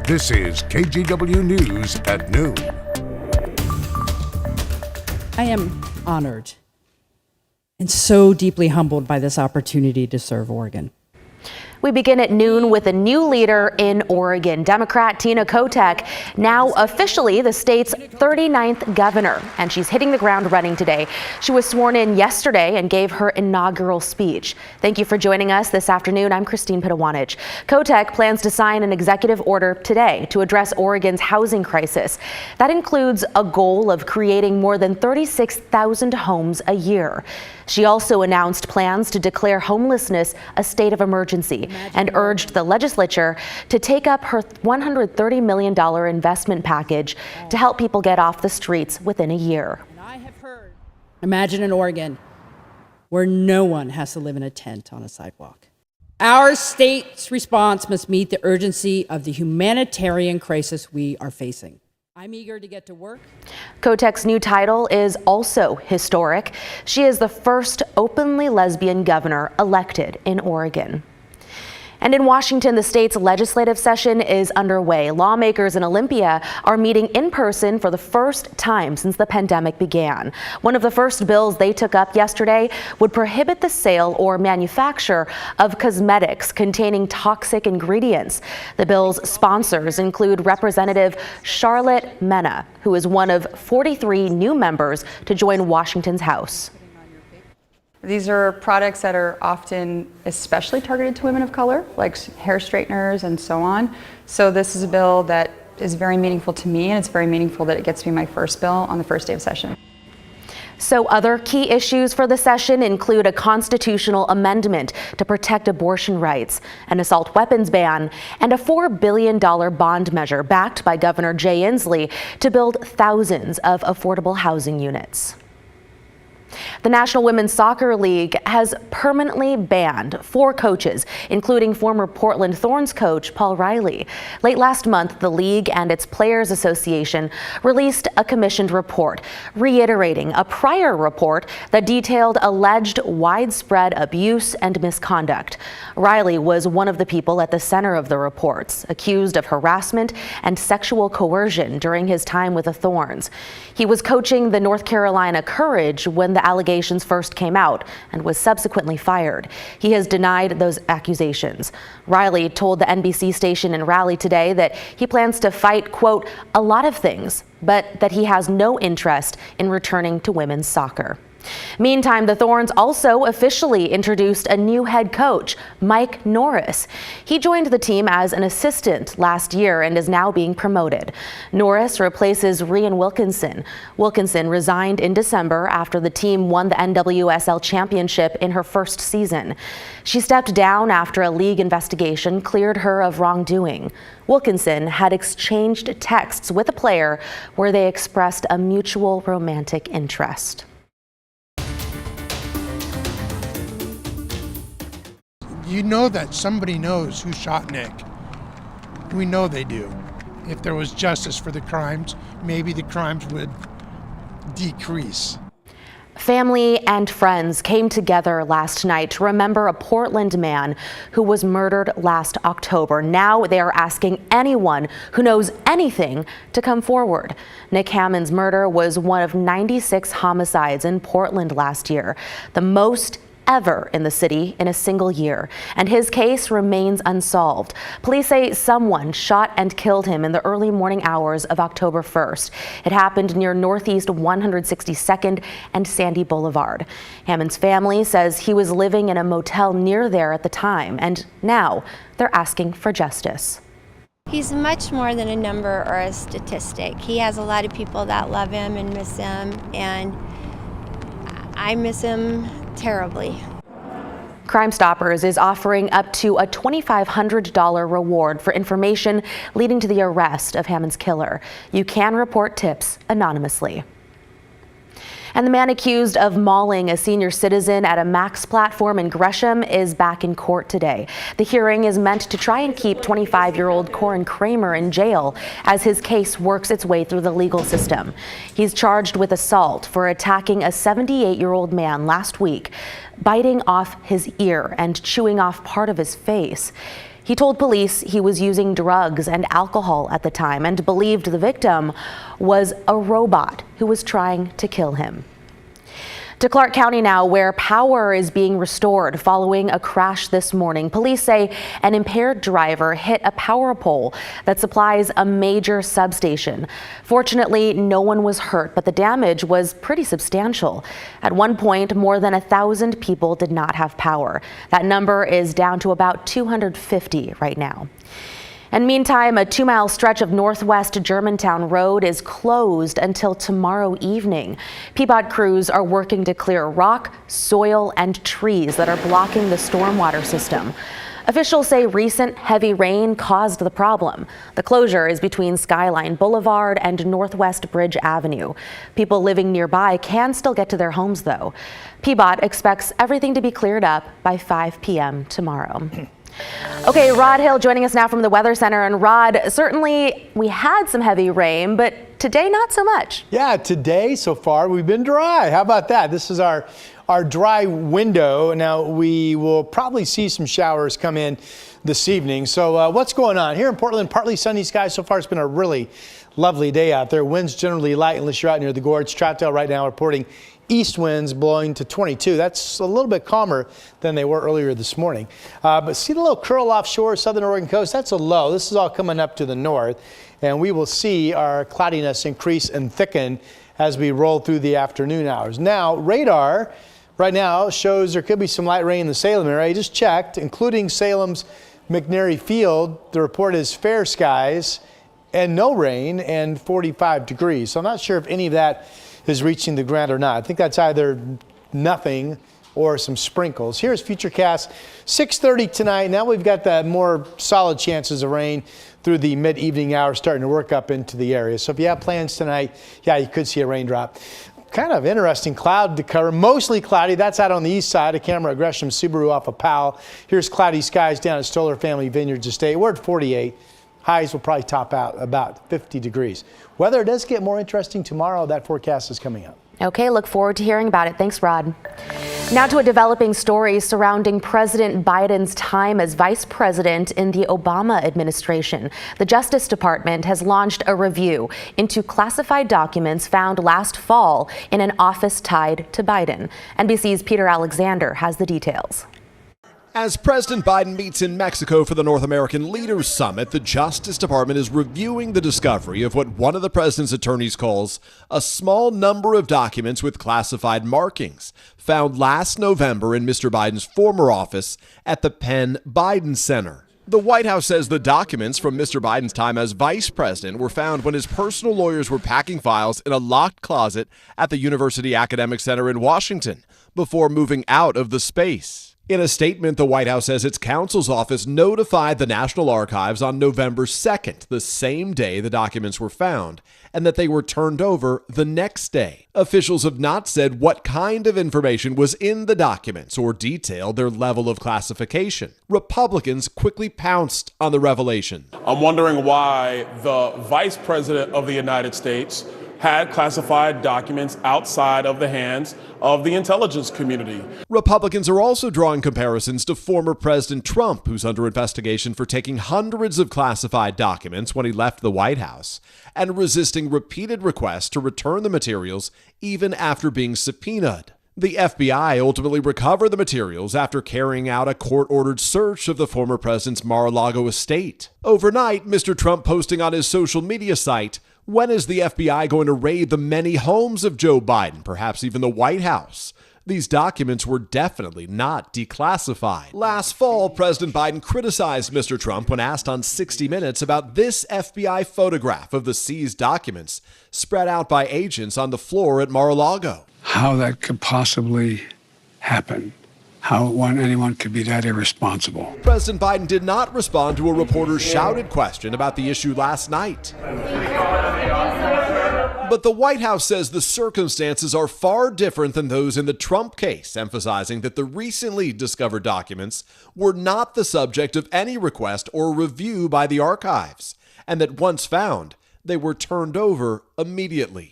This is KGW News at noon. I am honored and so deeply humbled by this opportunity to serve Oregon. We begin at noon with a new leader in Oregon, Democrat Tina Kotek, now officially the state's 39th governor, and she's hitting the ground running today. She was sworn in yesterday and gave her inaugural speech. Thank you for joining us this afternoon. I'm Christine Pitawanich. Kotek plans to sign an executive order today to address Oregon's housing crisis. That includes a goal of creating more than 36,000 homes a year. She also announced plans to declare homelessness a state of emergency and urged the legislature to take up her $130 million investment package to help people get off the streets within a year. Imagine an Oregon where no one has to live in a tent on a sidewalk. Our state's response must meet the urgency of the humanitarian crisis we are facing. I'm eager to get to work. Kotek's new title is also historic. She is the first openly lesbian governor elected in Oregon. And in Washington, the state's legislative session is underway. Lawmakers in Olympia are meeting in person for the first time since the pandemic began. One of the first bills they took up yesterday would prohibit the sale or manufacture of cosmetics containing toxic ingredients. The bill's sponsors include Representative Charlotte Mena, who is one of 43 new members to join Washington's House. These are products that are often especially targeted to women of color, like hair straighteners and so on. So this is a bill that is very meaningful to me, and it's very meaningful that it gets to be my first bill on the first day of session. So other key issues for the session include a constitutional amendment to protect abortion rights, an assault weapons ban, and a $4 billion bond measure backed by Governor Jay Inslee to build thousands of affordable housing units. The National Women's Soccer League has permanently banned 4 coaches, including former Portland Thorns coach Paul Riley. Late last month, the league and its Players Association released a commissioned report, reiterating a prior report that detailed alleged widespread abuse and misconduct. Riley was one of the people at the center of the reports, accused of harassment and sexual coercion during his time with the Thorns. He was coaching the North Carolina Courage when the allegations first came out and was subsequently fired. He has denied those accusations. Riley told the NBC station in Raleigh today that he plans to fight, quote, a lot of things, but that he has no interest in returning to women's soccer. Meantime, the Thorns also officially introduced a new head coach, Mike Norris. He joined the team as an assistant last year and is now being promoted. Norris replaces Rian Wilkinson. Wilkinson resigned in December after the team won the NWSL championship in her first season. She stepped down after a league investigation cleared her of wrongdoing. Wilkinson had exchanged texts with a player where they expressed a mutual romantic interest. You know that somebody knows who shot Nick. We know they do. If there was justice for the crimes, maybe the crimes would decrease. Family and friends came together last night to remember a Portland man who was murdered last October. Now they are asking anyone who knows anything to come forward. Nick Hammond's murder was one of 96 homicides in Portland last year, the most ever in the city in a single year, and his case remains unsolved. Police say someone shot and killed him in the early morning hours of October 1st. It happened near Northeast 162nd and Sandy Boulevard. Hammond's family says he was living in a motel near there at the time, and now they're asking for justice. He's much more than a number or a statistic. He has a lot of people that love him and miss him, and I miss him terribly. Crime Stoppers is offering up to a $2,500 reward for information leading to the arrest of Hammond's killer. You can report tips anonymously. And the man accused of mauling a senior citizen at a Max platform in Gresham is back in court today. The hearing is meant to try and keep 25-year-old Corin Kramer in jail as his case works its way through the legal system. He's charged with assault for attacking a 78-year-old man last week, biting off his ear and chewing off part of his face. He told police he was using drugs and alcohol at the time and believed the victim was a robot who was trying to kill him. To Clark County now, where power is being restored following a crash this morning. Police say an impaired driver hit a power pole that supplies a major substation. Fortunately, no one was hurt, but the damage was pretty substantial. At one point, more than 1,000 people did not have power. That number is down to about 250 right now. And meantime, a 2-mile stretch of Northwest Germantown Road is closed until tomorrow evening. PBOT crews are working to clear rock, soil, and trees that are blocking the stormwater system. Officials say recent heavy rain caused the problem. The closure is between Skyline Boulevard and Northwest Bridge Avenue. People living nearby can still get to their homes, though. PBOT expects everything to be cleared up by 5 p.m. tomorrow. Okay, Rod Hill joining us now from the Weather Center. And Rod, certainly we had some heavy rain, but today not so much. Yeah, today so far we've been dry. How about that? This is our dry window. Now we will probably see some showers come in this evening. So what's going on here in Portland? Partly sunny skies so far. It's been a really lovely day out there. Winds generally light unless you're out near the gorge. Troutdale right now reporting east winds blowing to 22. That's a little bit calmer than they were earlier this morning. But see the little curl offshore southern Oregon coast? That's a low. This is all coming up to the north. And we will see our cloudiness increase and thicken as we roll through the afternoon hours. Now, radar right now shows there could be some light rain in the Salem area. I just checked, including Salem's McNary Field. The report is fair skies and no rain and 45 degrees. So I'm not sure if any of that is reaching the ground or not. I think that's either nothing or some sprinkles. Here's Futurecast 6:30 tonight. Now we've got the more solid chances of rain through the mid-evening hours starting to work up into the area. So if you have plans tonight, yeah, you could see a raindrop. Kind of interesting cloud to cover, mostly cloudy. That's out on the east side of Camera Gresham Subaru off of Powell. Here's cloudy skies down at Stoller Family Vineyards Estate. We're at 48. Highs will probably top out about 50 degrees. Weather does get more interesting tomorrow. That forecast is coming up. Okay, look forward to hearing about it. Thanks, Rod. Now to a developing story surrounding President Biden's time as vice president in the Obama administration. The Justice Department has launched a review into classified documents found last fall in an office tied to Biden. NBC's Peter Alexander has the details. As President Biden meets in Mexico for the North American Leaders Summit, the Justice Department is reviewing the discovery of what one of the president's attorneys calls a small number of documents with classified markings found last November in Mr. Biden's former office at the Penn Biden Center. The White House says the documents from Mr. Biden's time as vice president were found when his personal lawyers were packing files in a locked closet at the University Academic Center in Washington before moving out of the space. In a statement, the White House says its counsel's office notified the National Archives on November 2nd, the same day the documents were found, and that they were turned over the next day. Officials have not said what kind of information was in the documents or detailed their level of classification. Republicans quickly pounced on the revelation. I'm wondering why the Vice President of the United States had classified documents outside of the hands of the intelligence community. Republicans are also drawing comparisons to former President Trump, who's under investigation for taking hundreds of classified documents when he left the White House and resisting repeated requests to return the materials even after being subpoenaed. The FBI ultimately recovered the materials after carrying out a court-ordered search of the former president's Mar-a-Lago estate. Overnight, Mr. Trump posting on his social media site, "When is the FBI going to raid the many homes of Joe Biden, perhaps even the White House? These documents were definitely not declassified." Last fall, President Biden criticized Mr. Trump when asked on 60 Minutes about this FBI photograph of the seized documents spread out by agents on the floor at Mar-a-Lago. How that could possibly happen. How anyone could be that irresponsible. President Biden did not respond to a reporter's shouted question about the issue last night. But the White House says the circumstances are far different than those in the Trump case, emphasizing that the recently discovered documents were not the subject of any request or review by the archives, and that once found, they were turned over immediately.